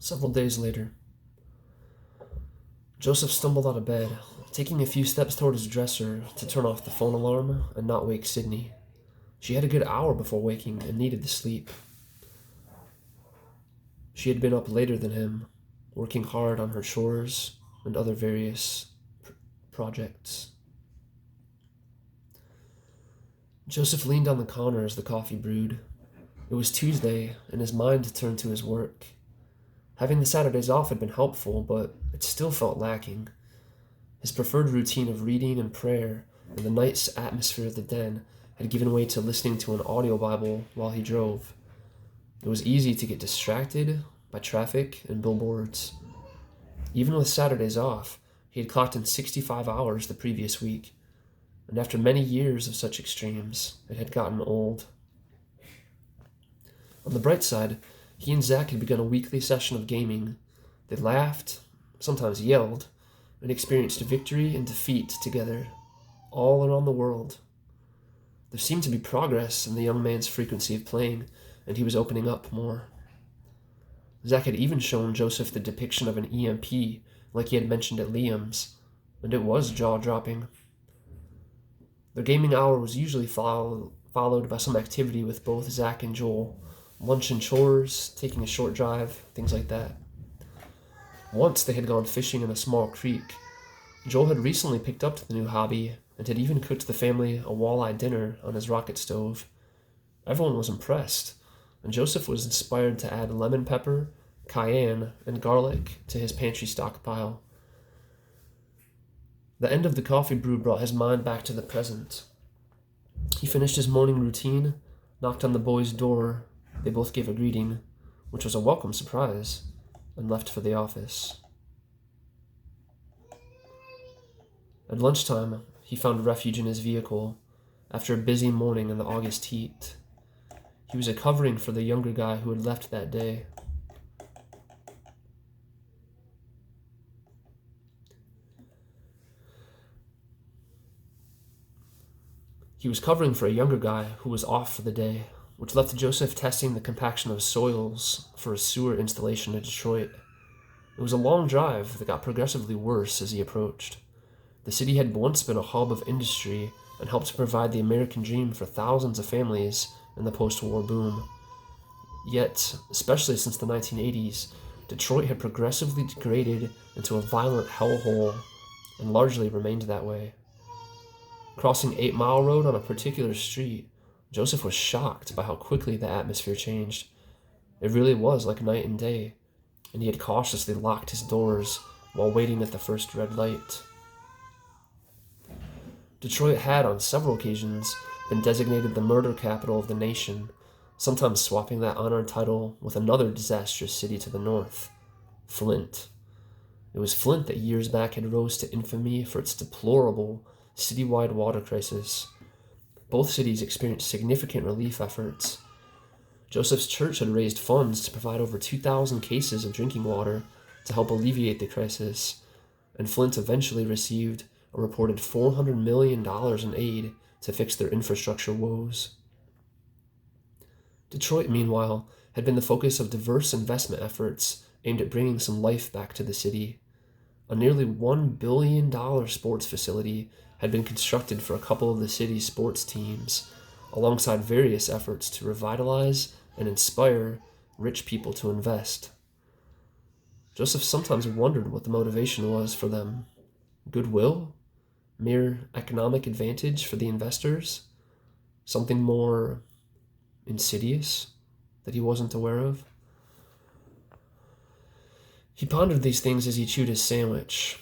Several days later, Joseph stumbled out of bed, taking a few steps toward his dresser to turn off the phone alarm and not wake Sydney. She had a good hour before waking and needed to sleep. She had been up later than him, working hard on her chores and other various projects. Joseph leaned on the counter as the coffee brewed. It was Tuesday, and his mind turned to his work. Having the Saturdays off had been helpful, but it still felt lacking. His preferred routine of reading and prayer and the night's atmosphere of the den had given way to listening to an audio Bible while he drove. It was easy to get distracted by traffic and billboards. Even with Saturdays off, he had clocked in 65 hours the previous week, and after many years of such extremes, it had gotten old. On the bright side, he and Zach had begun a weekly session of gaming. They laughed, sometimes yelled, and experienced victory and defeat together, all around the world. There seemed to be progress in the young man's frequency of playing, and he was opening up more. Zach had even shown Joseph the depiction of an EMP, like he had mentioned at Liam's, and it was jaw-dropping. Their gaming hour was usually followed by some activity with both Zach and Joel, lunch and chores, taking a short drive, things like that. Once they had gone fishing in a small creek. Joel had recently picked up the new hobby and had even cooked the family a walleye dinner on his rocket stove. Everyone was impressed, and Joseph was inspired to add lemon pepper, cayenne, and garlic to his pantry stockpile. The end of the coffee brew brought his mind back to the present. He finished his morning routine, knocked on the boys' door. They both gave a greeting, which was a welcome surprise, and left for the office. At lunchtime, he found refuge in his vehicle after a busy morning in the August heat. He was a covering for the younger guy who had left that day. He was covering for a younger guy who was off for the day, which left Joseph testing the compaction of soils for a sewer installation in Detroit. It was a long drive that got progressively worse as he approached. The city had once been a hub of industry and helped to provide the American dream for thousands of families in the post-war boom. Yet, especially since the 1980s, Detroit had progressively degraded into a violent hellhole and largely remained that way. Crossing 8 Mile Road on a particular street, Joseph was shocked by how quickly the atmosphere changed. It really was like night and day, and he had cautiously locked his doors while waiting at the first red light. Detroit had, on several occasions, been designated the murder capital of the nation, sometimes swapping that honored title with another disastrous city to the north, Flint. It was Flint that years back had rose to infamy for its deplorable citywide water crisis. Both cities experienced significant relief efforts. Joseph's church had raised funds to provide over 2,000 cases of drinking water to help alleviate the crisis, and Flint eventually received a reported $400 million in aid to fix their infrastructure woes. Detroit, meanwhile, had been the focus of diverse investment efforts aimed at bringing some life back to the city. A nearly $1 billion sports facility had been constructed for a couple of the city's sports teams, alongside various efforts to revitalize and inspire rich people to invest. Joseph sometimes wondered what the motivation was for them. Goodwill? Mere economic advantage for the investors? Something more insidious that he wasn't aware of? He pondered these things as he chewed his sandwich.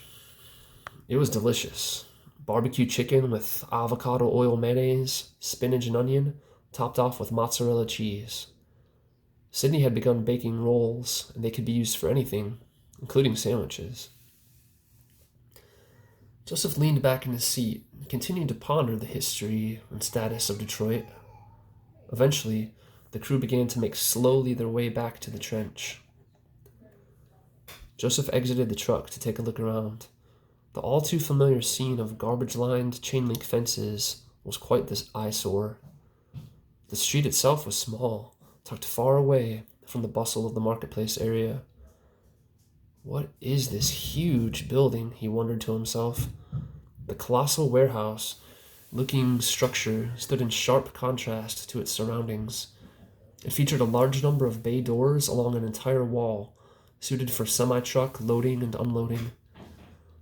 It was delicious. Barbecue chicken with avocado oil mayonnaise, spinach and onion, topped off with mozzarella cheese. Sydney had begun baking rolls, and they could be used for anything, including sandwiches. Joseph leaned back in his seat and continued to ponder the history and status of Detroit. Eventually, the crew began to make slowly their way back to the trench. Joseph exited the truck to take a look around. The all-too-familiar scene of garbage-lined chain-link fences was quite this eyesore. The street itself was small, tucked far away from the bustle of the marketplace area. What is this huge building? He wondered to himself. The colossal warehouse looking structure stood in sharp contrast to its surroundings. It featured a large number of bay doors along an entire wall, suited for semi-truck loading and unloading.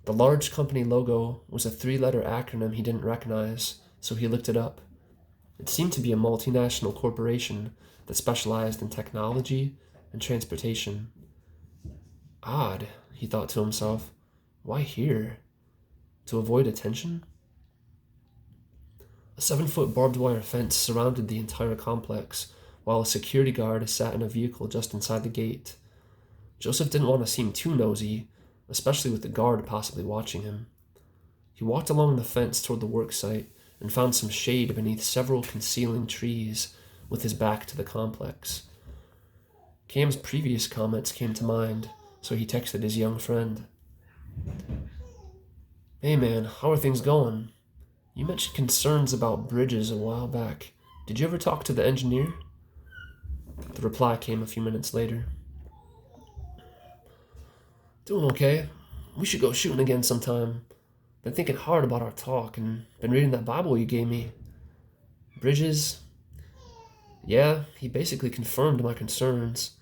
The large company logo was a 3-letter acronym he didn't recognize, so he looked it up. It seemed to be a multinational corporation that specialized in technology and transportation. Odd, he thought to himself. Why here? To avoid attention? A 7-foot barbed wire fence surrounded the entire complex, while a security guard sat in a vehicle just inside the gate. Joseph didn't want to seem too nosy, especially with the guard possibly watching him. He walked along the fence toward the work site and found some shade beneath several concealing trees with his back to the complex. Cam's previous comments came to mind, so he texted his young friend. Hey man, how are things going? You mentioned concerns about bridges a while back. Did you ever talk to the engineer? The reply came a few minutes later. Doing okay. We should go shooting again sometime. Been thinking hard about our talk and been reading that Bible you gave me. Bridges? Yeah, he basically confirmed my concerns.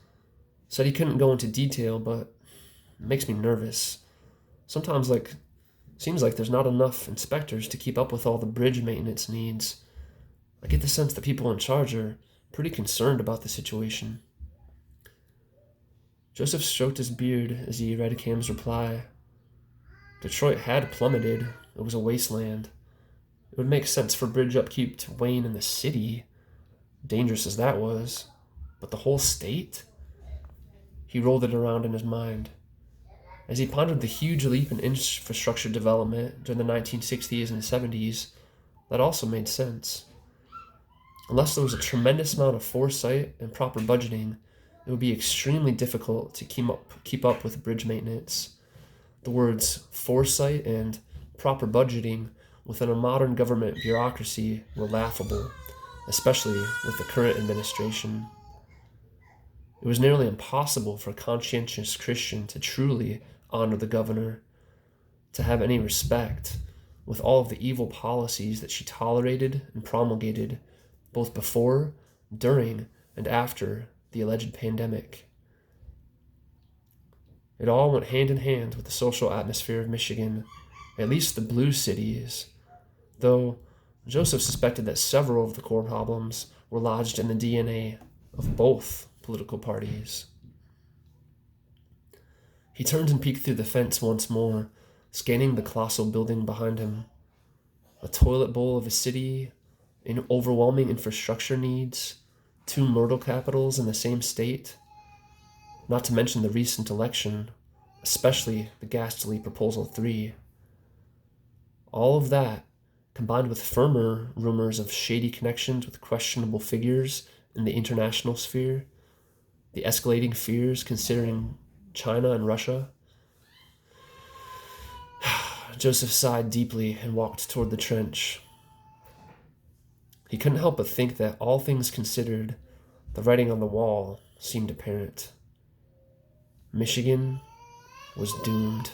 Said he couldn't go into detail, but it makes me nervous. Sometimes, seems like there's not enough inspectors to keep up with all the bridge maintenance needs. I get the sense that people in charge are pretty concerned about the situation. Joseph stroked his beard as he read Cam's reply. Detroit had plummeted. It was a wasteland. It would make sense for bridge upkeep to wane in the city, dangerous as that was. But the whole state? He rolled it around in his mind. As he pondered the huge leap in infrastructure development during the 1960s and 70s, that also made sense. Unless there was a tremendous amount of foresight and proper budgeting, it would be extremely difficult to keep up with bridge maintenance. The words foresight and proper budgeting within a modern government bureaucracy were laughable, especially with the current administration. It was nearly impossible for a conscientious Christian to truly honor the governor, to have any respect with all of the evil policies that she tolerated and promulgated both before, during, and after the alleged pandemic. It all went hand in hand with the social atmosphere of Michigan, at least the blue cities, though Joseph suspected that several of the core problems were lodged in the DNA of both political parties. He turned and peeked through the fence once more, scanning the colossal building behind him. A toilet bowl of a city, overwhelming infrastructure needs, 2 myrtle capitals in the same state, not to mention the recent election, especially the ghastly Proposal 3. All of that, combined with firmer rumors of shady connections with questionable figures in the international sphere, the escalating fears considering China and Russia. Joseph sighed deeply and walked toward the trench. He couldn't help but think that, all things considered, the writing on the wall seemed apparent. Michigan was doomed.